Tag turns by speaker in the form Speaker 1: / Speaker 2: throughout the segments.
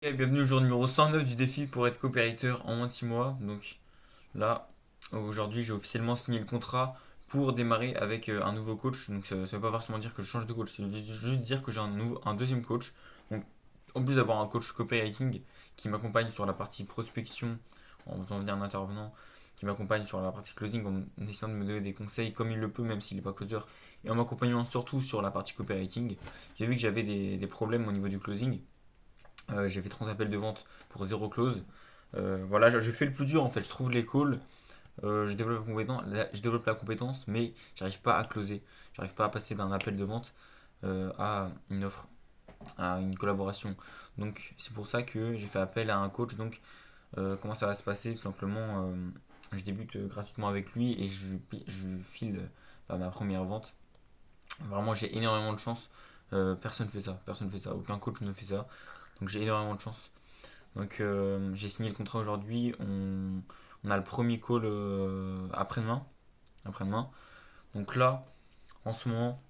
Speaker 1: Et bienvenue au jour numéro 109 du défi pour être coopérateur en moins de 6 mois. Donc là, aujourd'hui, j'ai officiellement signé le contrat pour démarrer avec un nouveau coach. Donc ça ne veut pas forcément dire que je change de coach, c'est juste dire que j'ai un deuxième coach. Donc en plus d'avoir un coach copywriting qui m'accompagne sur la partie prospection en faisant venir un intervenant, qui m'accompagne sur la partie closing en essayant de me donner des conseils comme il le peut, même s'il n'est pas closer, et en m'accompagnant surtout sur la partie copywriting. J'ai vu que j'avais des problèmes au niveau du closing. J'ai fait 30 appels de vente pour zéro close. Voilà, je fais le plus dur en fait. Je trouve les calls, je développe la compétence, mais j'arrive pas à closer. J'arrive pas à passer d'un appel de vente à une offre, à une collaboration. Donc c'est pour ça que j'ai fait appel à un coach. Donc comment ça va se passer? Tout simplement, je débute gratuitement avec lui et je lui file ma première vente. Vraiment, j'ai énormément de chance. Personne ne fait ça. Personne ne fait ça. Aucun coach ne fait ça. Donc j'ai énormément de chance. Donc j'ai signé le contrat aujourd'hui. On a le premier call après-demain. Après-demain. Donc là, en ce moment,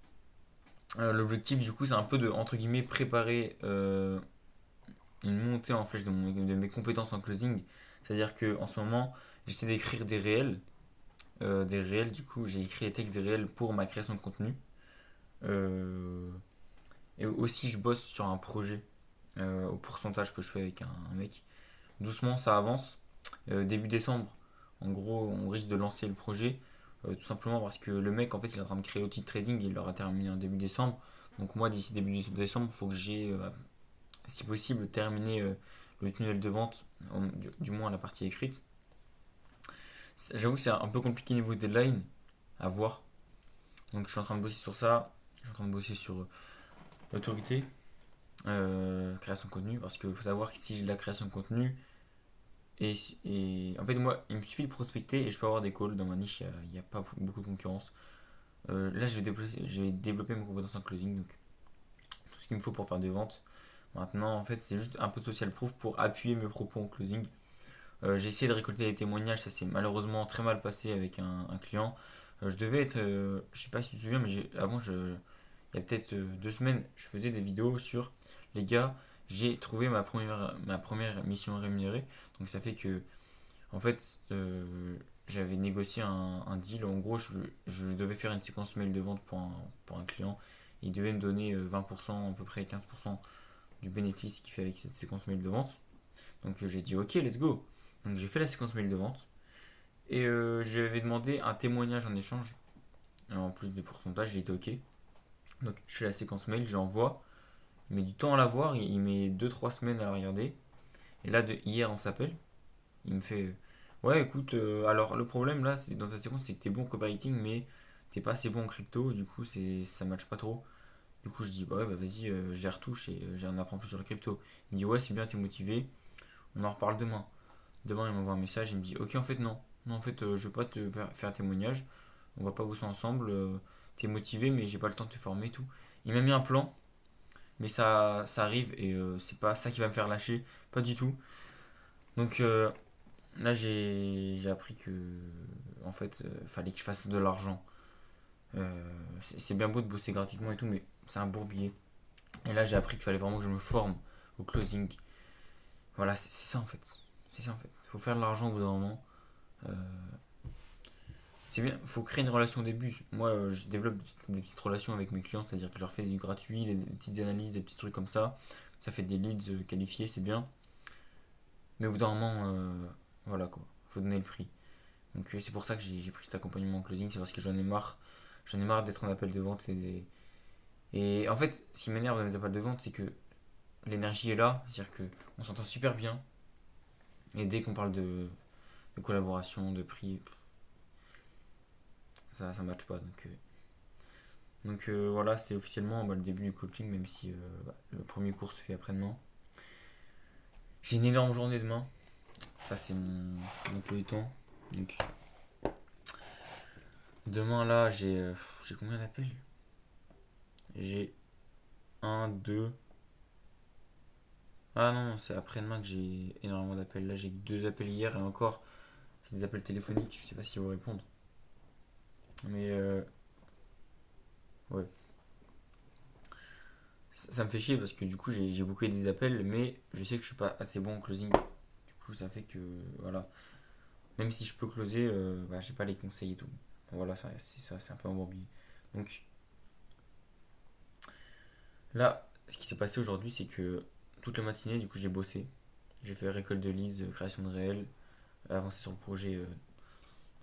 Speaker 1: l'objectif du coup, c'est un peu de entre guillemets préparer une montée en flèche de mes compétences en closing. C'est-à-dire que en ce moment, j'essaie d'écrire des réels. Des réels, du coup, j'ai écrit les textes des réels pour ma création de contenu. Euh, et aussi, je bosse sur un projet au pourcentage que je fais avec un mec. Doucement, ça avance. Début décembre, en gros, on risque de lancer le projet. Tout simplement parce que le mec, en fait, il est en train de créer l'outil de trading et il l'aura terminé en début décembre. Donc moi, d'ici début décembre, il faut que j'ai, si possible, terminé le tunnel de vente, du moins la partie écrite. J'avoue que c'est un peu compliqué niveau deadline à voir. Donc je suis en train de bosser sur ça. Je suis en train de bosser sur l'autorité, création de contenu. Parce qu'il faut savoir que si j'ai de la création de contenu, et en fait, moi, il me suffit de prospecter et je peux avoir des calls. Dans ma niche, il n'y a pas beaucoup de concurrence. Là, je vais développer mes compétences en closing, donc tout ce qu'il me faut pour faire des ventes. Maintenant, en fait, c'est juste un peu de social proof pour appuyer mes propos en closing. J'ai essayé de récolter des témoignages, ça s'est malheureusement très mal passé avec un client. Je devais être, je sais pas si tu te souviens, mais il y a peut-être 2 semaines, je faisais des vidéos sur les gars, j'ai trouvé ma première mission rémunérée. Donc ça fait que en fait, j'avais négocié un deal. En gros, je devais faire une séquence mail de vente pour un client. Il devait me donner 20%, à peu près 15% du bénéfice qu'il fait avec cette séquence mail de vente. Donc j'ai dit ok, let's go. Donc j'ai fait la séquence mail de vente. Et je lui avais demandé un témoignage en échange. En plus de pourcentage, il était ok. Donc je fais la séquence mail, j'envoie. Il met du temps à la voir, il met 2 3 semaines à la regarder. Et là, hier, on s'appelle. Il me fait ouais, écoute, alors le problème là, c'est dans ta séquence, c'est que t'es bon en copywriting, mais t'es pas assez bon en crypto, du coup, ça match pas trop. Du coup, je dis bah ouais, bah vas-y, je les retouche et j'en apprends plus sur le crypto. Il me dit ouais, c'est bien, t'es motivé, on en reparle demain. Demain, il m'envoie un message, il me dit ok, en fait, non. Non, en fait, je veux pas te faire un témoignage, on va pas bosser ensemble, t'es motivé, mais j'ai pas le temps de te former et tout. Il m'a mis un plan, mais ça arrive et c'est pas ça qui va me faire lâcher, pas du tout. Donc, là, j'ai appris que, en fait, fallait que je fasse de l'argent. C'est bien beau de bosser gratuitement et tout, mais c'est un bourbier. Et là, j'ai appris qu'il fallait vraiment que je me forme au closing. Voilà, c'est ça en fait. C'est ça en fait. Il faut faire de l'argent au bout d'un moment. Euh, c'est bien, il faut créer une relation au début. Moi, je développe des petites relations avec mes clients, c'est-à-dire que je leur fais du gratuit, des petites analyses, des petits trucs comme ça. Ça fait des leads qualifiés, c'est bien. Mais au bout d'un moment, voilà quoi, faut donner le prix. Donc c'est pour ça que j'ai pris cet accompagnement en closing, c'est parce que j'en ai marre. J'en ai marre d'être en appel de vente et en fait, ce qui m'énerve dans les appels de vente, c'est que l'énergie est là, c'est-à-dire que on s'entend super bien et dès qu'on parle de collaboration, de prix, ça matche pas. Donc voilà, c'est officiellement le début du coaching, même si le premier cours se fait après-demain. J'ai une énorme journée demain. Ça, c'est mon emploi du temps. Donc, demain, là, j'ai combien d'appels? J'ai un 2. Ah non, c'est après-demain que j'ai énormément d'appels. Là, j'ai que 2 appels hier et encore, c'est des appels téléphoniques. Je sais pas s'ils vont répondre. Mais ouais, ça me fait chier parce que du coup j'ai booké des appels, mais je sais que je suis pas assez bon en closing. Du coup, ça fait que voilà. Même si je peux closer, bah, j'ai pas les conseils et tout. Voilà, c'est ça, c'est un peu embrouillé. Donc là, ce qui s'est passé aujourd'hui, c'est que toute la matinée, du coup, j'ai bossé. J'ai fait récolte de leads, création de réels, avancé sur le projet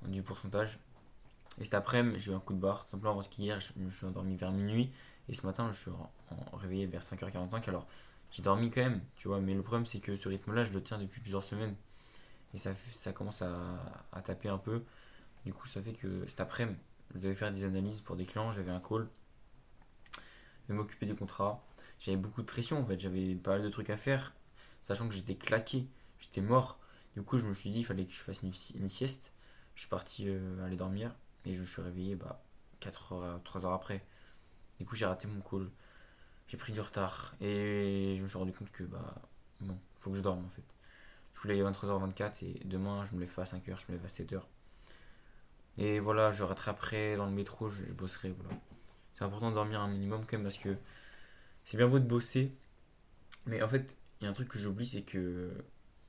Speaker 1: du pourcentage. Et cet après-midi, j'ai eu un coup de barre, tout simplement parce qu'hier, je me suis endormi vers minuit. Et ce matin, je suis réveillé vers 5h45. Alors, j'ai dormi quand même, tu vois. Mais le problème, c'est que ce rythme-là, je le tiens depuis plusieurs semaines. Et ça commence à taper un peu. Du coup, ça fait que cet après-midi, je devais faire des analyses pour des clients. J'avais un call, je devais m'occuper des contrats. J'avais beaucoup de pression en fait. J'avais pas mal de trucs à faire. Sachant que j'étais claqué, j'étais mort. Du coup, je me suis dit, il fallait que je fasse une sieste. Je suis parti aller dormir. Et je me suis réveillé 4 heures, 3 heures après. Du coup, j'ai raté mon call. J'ai pris du retard. Et je me suis rendu compte que, bon, faut que je dorme en fait. Je voulais 23h24 et demain, je me lève pas à 5h, je me lève à 7h. Et voilà, je rattraperai dans le métro, je bosserai. Voilà. C'est important de dormir un minimum quand même parce que c'est bien beau de bosser. Mais en fait, il y a un truc que j'oublie, c'est que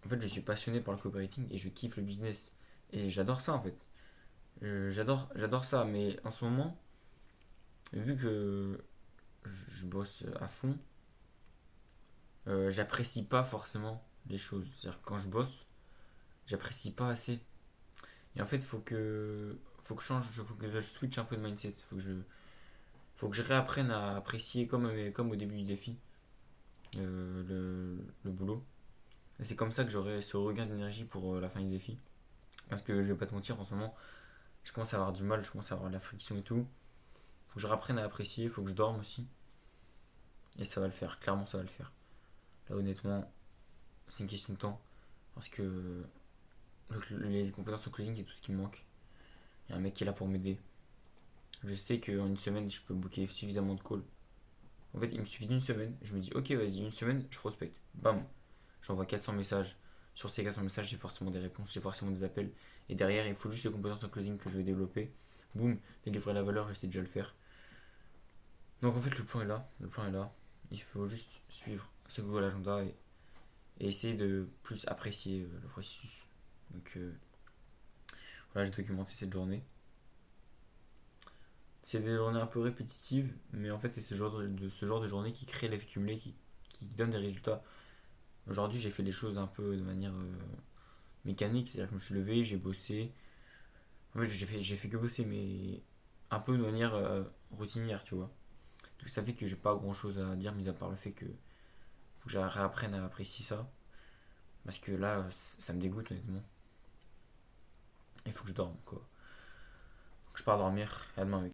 Speaker 1: en fait, je suis passionné par le copywriting et je kiffe le business. Et j'adore ça en fait. J'adore ça. Mais en ce moment, vu que je bosse à fond, j'apprécie pas forcément les choses. C'est-à-dire que quand je bosse, j'apprécie pas assez. Et en fait, faut que je change, faut que je switch un peu de mindset. Faut que je réapprenne à apprécier comme au début du défi le boulot. Et c'est comme ça que j'aurai ce regain d'énergie pour la fin du défi. Parce que je vais pas te mentir, en ce moment, je commence à avoir du mal, je commence à avoir de la friction et tout. Faut que je réapprenne à apprécier, faut que je dorme aussi. Et ça va le faire, clairement ça va le faire. Là honnêtement, c'est une question de temps. Parce que les compétences au closing, c'est tout ce qui me manque. Il y a un mec qui est là pour m'aider. Je sais qu'en une semaine, je peux booker suffisamment de calls. En fait, il me suffit d'une semaine. Je me dis, ok, vas-y, une semaine, je prospecte. Bam, j'envoie 400 messages. Sur ces 400 messages, j'ai forcément des réponses, j'ai forcément des appels. Et derrière, il faut juste les compétences en closing que je vais développer. Boum, délivrer la valeur, je sais déjà le faire. Donc en fait, le plan est là. Le plan est là. Il faut juste suivre ce Google Agenda et essayer de plus apprécier le processus. Donc voilà, j'ai documenté cette journée. C'est des journées un peu répétitives, mais en fait, c'est ce genre de journée qui crée l'effet cumulé, qui donne des résultats. Aujourd'hui, j'ai fait les choses un peu de manière mécanique, c'est-à-dire que je me suis levé, j'ai bossé. En fait, j'ai fait que bosser, mais un peu de manière routinière, tu vois. Donc ça fait que j'ai pas grand-chose à dire, mis à part le fait que faut que j'apprenne à apprécier ça. Parce que là, ça me dégoûte, honnêtement. Il faut que je dorme, quoi. Donc je pars dormir, et à demain, mec.